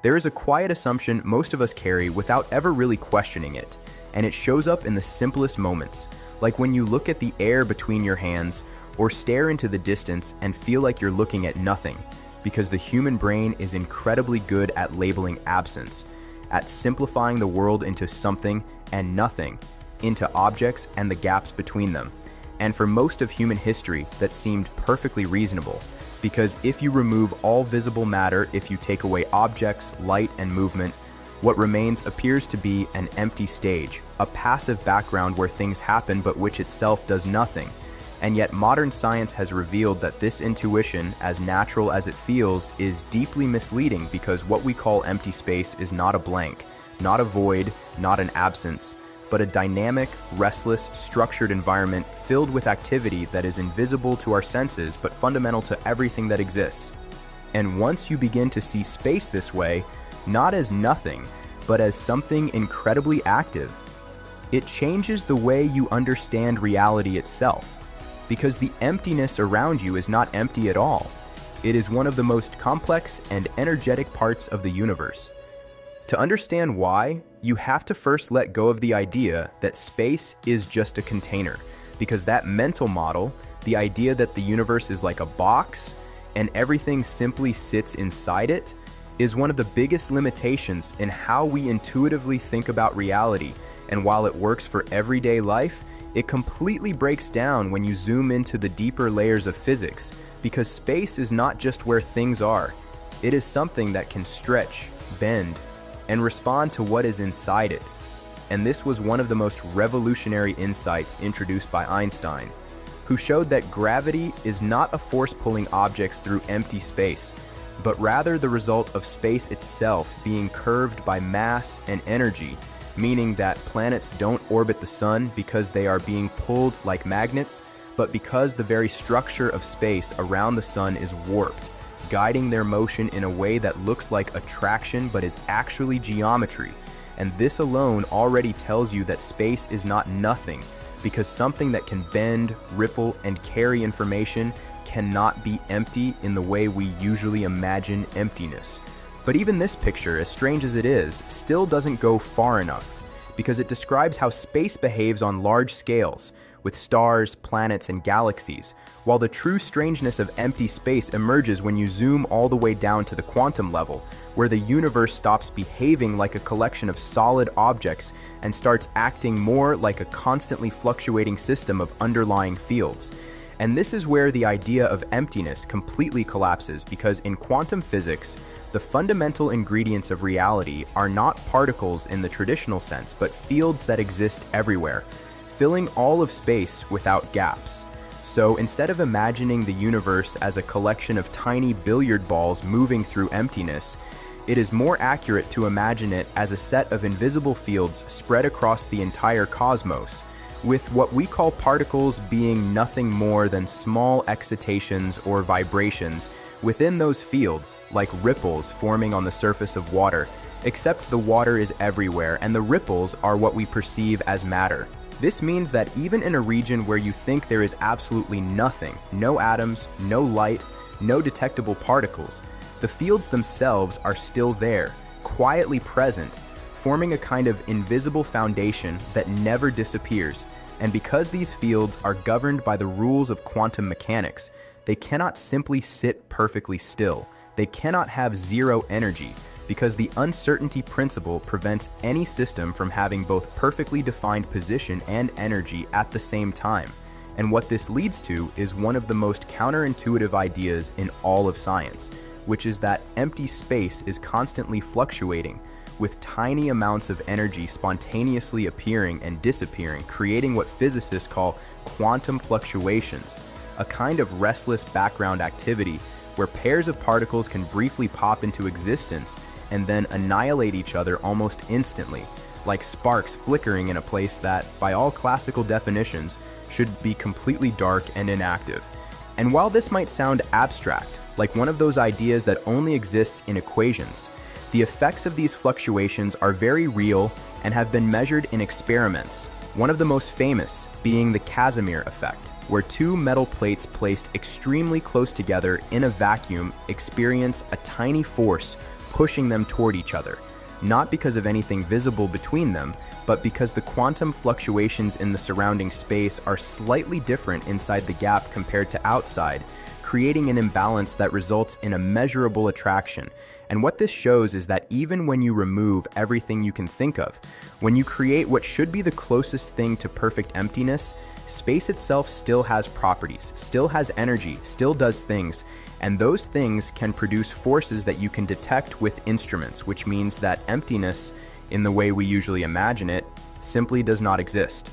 There is a quiet assumption most of us carry without ever really questioning it, and it shows up in the simplest moments, like when you look at the air between your hands or stare into the distance and feel like you're looking at nothing, because the human brain is incredibly good at labeling absence, at simplifying the world into something and nothing, into objects and the gaps between them. And for most of human history, that seemed perfectly reasonable, because if you remove all visible matter, if you take away objects, light, and movement, what remains appears to be an empty stage, a passive background where things happen but which itself does nothing. And yet modern science has revealed that this intuition, as natural as it feels, is deeply misleading, because what we call empty space is not a blank, not a void, not an absence, but a dynamic, restless, structured environment filled with activity that is invisible to our senses but fundamental to everything that exists. And once you begin to see space this way, not as nothing, but as something incredibly active, it changes the way you understand reality itself. Because the emptiness around you is not empty at all. It is one of the most complex and energetic parts of the universe. To understand why, you have to first let go of the idea that space is just a container, because that mental model, the idea that the universe is like a box and everything simply sits inside it, is one of the biggest limitations in how we intuitively think about reality. And while it works for everyday life, it completely breaks down when you zoom into the deeper layers of physics, because space is not just where things are. It is something that can stretch, bend, and respond to what is inside it. And this was one of the most revolutionary insights introduced by Einstein, who showed that gravity is not a force pulling objects through empty space, but rather the result of space itself being curved by mass and energy, meaning that planets don't orbit the sun because they are being pulled like magnets, but because the very structure of space around the sun is warped, guiding their motion in a way that looks like attraction but is actually geometry. And this alone already tells you that space is not nothing, because something that can bend, ripple, and carry information cannot be empty in the way we usually imagine emptiness. But even this picture, as strange as it is, still doesn't go far enough, because it describes how space behaves on large scales, with stars, planets, and galaxies, while the true strangeness of empty space emerges when you zoom all the way down to the quantum level, where the universe stops behaving like a collection of solid objects and starts acting more like a constantly fluctuating system of underlying fields. And this is where the idea of emptiness completely collapses, because in quantum physics, the fundamental ingredients of reality are not particles in the traditional sense, but fields that exist everywhere, filling all of space without gaps. So instead of imagining the universe as a collection of tiny billiard balls moving through emptiness, it is more accurate to imagine it as a set of invisible fields spread across the entire cosmos, with what we call particles being nothing more than small excitations or vibrations within those fields, like ripples forming on the surface of water, except the water is everywhere and the ripples are what we perceive as matter. This means that even in a region where you think there is absolutely nothing, no atoms, no light, no detectable particles, the fields themselves are still there, quietly present, forming a kind of invisible foundation that never disappears. And because these fields are governed by the rules of quantum mechanics, they cannot simply sit perfectly still. They cannot have zero energy, because the uncertainty principle prevents any system from having both perfectly defined position and energy at the same time. And what this leads to is one of the most counterintuitive ideas in all of science, which is that empty space is constantly fluctuating, with tiny amounts of energy spontaneously appearing and disappearing, creating what physicists call quantum fluctuations, a kind of restless background activity where pairs of particles can briefly pop into existence and then annihilate each other almost instantly, like sparks flickering in a place that, by all classical definitions, should be completely dark and inactive. And while this might sound abstract, like one of those ideas that only exists in equations, the effects of these fluctuations are very real and have been measured in experiments, one of the most famous being the Casimir effect, where two metal plates placed extremely close together in a vacuum experience a tiny force pushing them toward each other, not because of anything visible between them, but because the quantum fluctuations in the surrounding space are slightly different inside the gap compared to outside, creating an imbalance that results in a measurable attraction. And what this shows is that even when you remove everything you can think of, when you create what should be the closest thing to perfect emptiness, space itself still has properties, still has energy, still does things, and those things can produce forces that you can detect with instruments, which means that emptiness, in the way we usually imagine it, simply does not exist.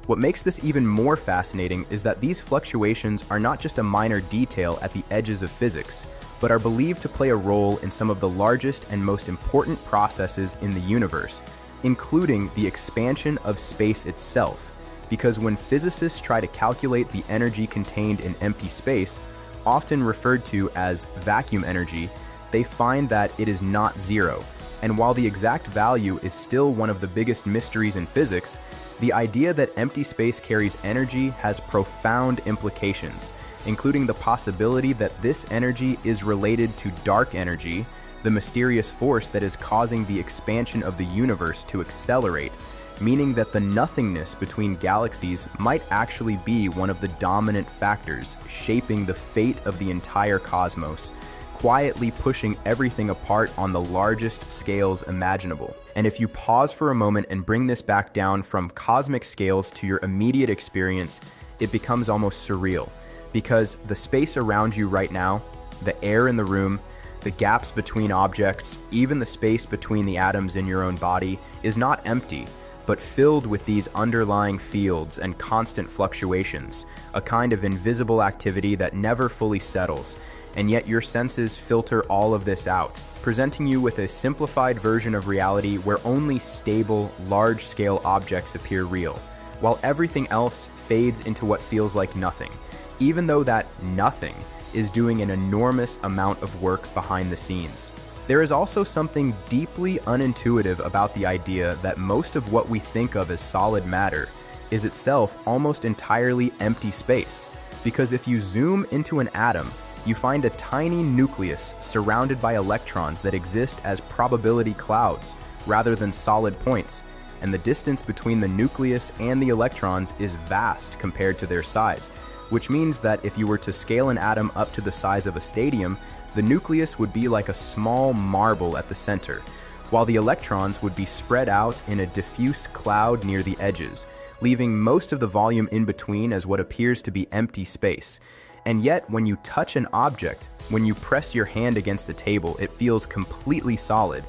What makes this even more fascinating is that these fluctuations are not just a minor detail at the edges of physics, but are believed to play a role in some of the largest and most important processes in the universe, including the expansion of space itself. Because when physicists try to calculate the energy contained in empty space, often referred to as vacuum energy, they find that it is not zero. And while the exact value is still one of the biggest mysteries in physics, the idea that empty space carries energy has profound implications, including the possibility that this energy is related to dark energy, the mysterious force that is causing the expansion of the universe to accelerate, meaning that the nothingness between galaxies might actually be one of the dominant factors shaping the fate of the entire cosmos, quietly pushing everything apart on the largest scales imaginable. And if you pause for a moment and bring this back down from cosmic scales to your immediate experience, it becomes almost surreal. Because the space around you right now, the air in the room, the gaps between objects, even the space between the atoms in your own body, is not empty, but filled with these underlying fields and constant fluctuations, a kind of invisible activity that never fully settles. And yet your senses filter all of this out, presenting you with a simplified version of reality where only stable, large-scale objects appear real, while everything else fades into what feels like nothing, even though that nothing is doing an enormous amount of work behind the scenes. There is also something deeply unintuitive about the idea that most of what we think of as solid matter is itself almost entirely empty space, because if you zoom into an atom, you find a tiny nucleus surrounded by electrons that exist as probability clouds rather than solid points, and the distance between the nucleus and the electrons is vast compared to their size, which means that if you were to scale an atom up to the size of a stadium, the nucleus would be like a small marble at the center, while the electrons would be spread out in a diffuse cloud near the edges, leaving most of the volume in between as what appears to be empty space. And yet, when you touch an object, when you press your hand against a table, it feels completely solid,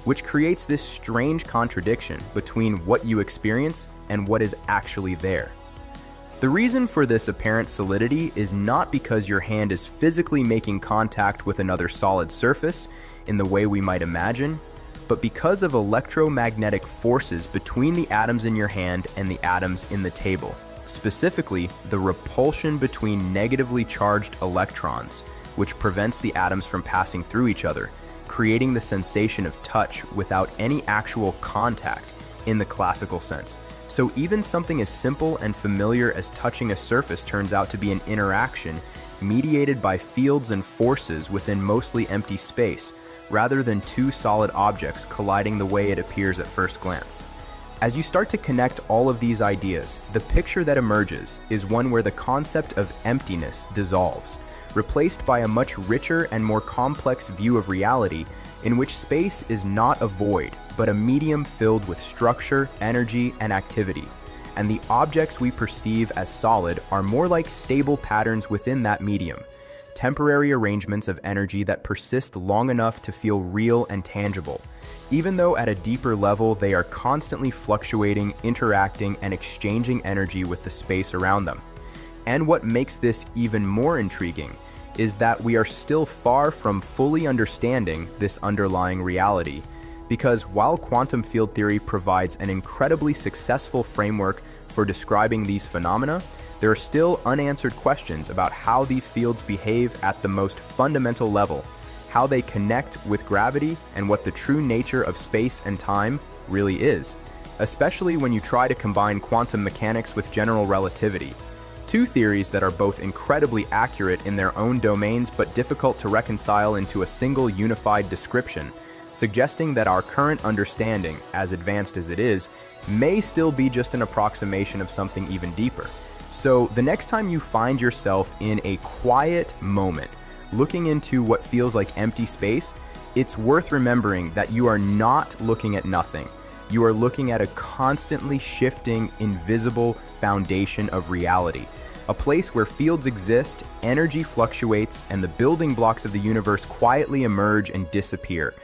which creates this strange contradiction between what you experience and what is actually there. The reason for this apparent solidity is not because your hand is physically making contact with another solid surface in the way we might imagine, but because of electromagnetic forces between the atoms in your hand and the atoms in the table. Specifically, the repulsion between negatively charged electrons, which prevents the atoms from passing through each other, creating the sensation of touch without any actual contact in the classical sense. So even something as simple and familiar as touching a surface turns out to be an interaction mediated by fields and forces within mostly empty space, rather than two solid objects colliding the way it appears at first glance. As you start to connect all of these ideas, the picture that emerges is one where the concept of emptiness dissolves, replaced by a much richer and more complex view of reality in which space is not a void, but a medium filled with structure, energy, and activity. And the objects we perceive as solid are more like stable patterns within that medium, temporary arrangements of energy that persist long enough to feel real and tangible, even though at a deeper level they are constantly fluctuating, interacting, and exchanging energy with the space around them. And what makes this even more intriguing is that we are still far from fully understanding this underlying reality, because while quantum field theory provides an incredibly successful framework for describing these phenomena, there are still unanswered questions about how these fields behave at the most fundamental level, how they connect with gravity, and what the true nature of space and time really is, especially when you try to combine quantum mechanics with general relativity. Two theories that are both incredibly accurate in their own domains but difficult to reconcile into a single unified description, suggesting that our current understanding, as advanced as it is, may still be just an approximation of something even deeper. So the next time you find yourself in a quiet moment, looking into what feels like empty space, it's worth remembering that you are not looking at nothing. You are looking at a constantly shifting, invisible foundation of reality. A place where fields exist, energy fluctuates, and the building blocks of the universe quietly emerge and disappear.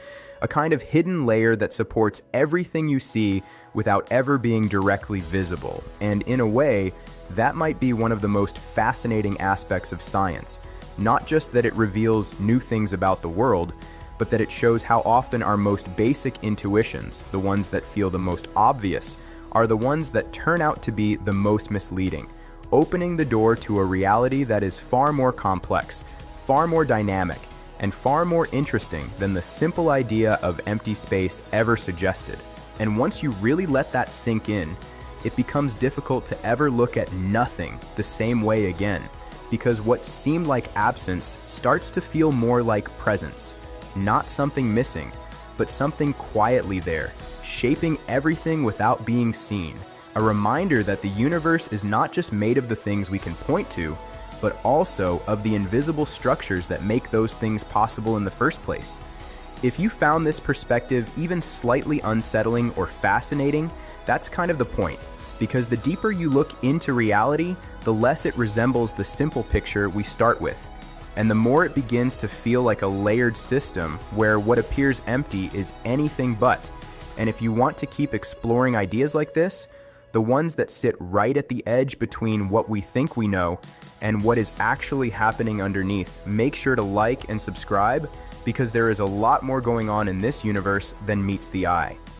A kind of hidden layer that supports everything you see without ever being directly visible. And in a way, that might be one of the most fascinating aspects of science. Not just that it reveals new things about the world, but that it shows how often our most basic intuitions, the ones that feel the most obvious, are the ones that turn out to be the most misleading, opening the door to a reality that is far more complex, far more dynamic, and far more interesting than the simple idea of empty space ever suggested. And once you really let that sink in, it becomes difficult to ever look at nothing the same way again, because what seemed like absence starts to feel more like presence. Not something missing, but something quietly there, shaping everything without being seen. A reminder that the universe is not just made of the things we can point to, but also of the invisible structures that make those things possible in the first place. If you found this perspective even slightly unsettling or fascinating, that's kind of the point, because the deeper you look into reality, the less it resembles the simple picture we start with, and the more it begins to feel like a layered system where what appears empty is anything but. And if you want to keep exploring ideas like this, the ones that sit right at the edge between what we think we know and what is actually happening underneath, make sure to like and subscribe, because there is a lot more going on in this universe than meets the eye.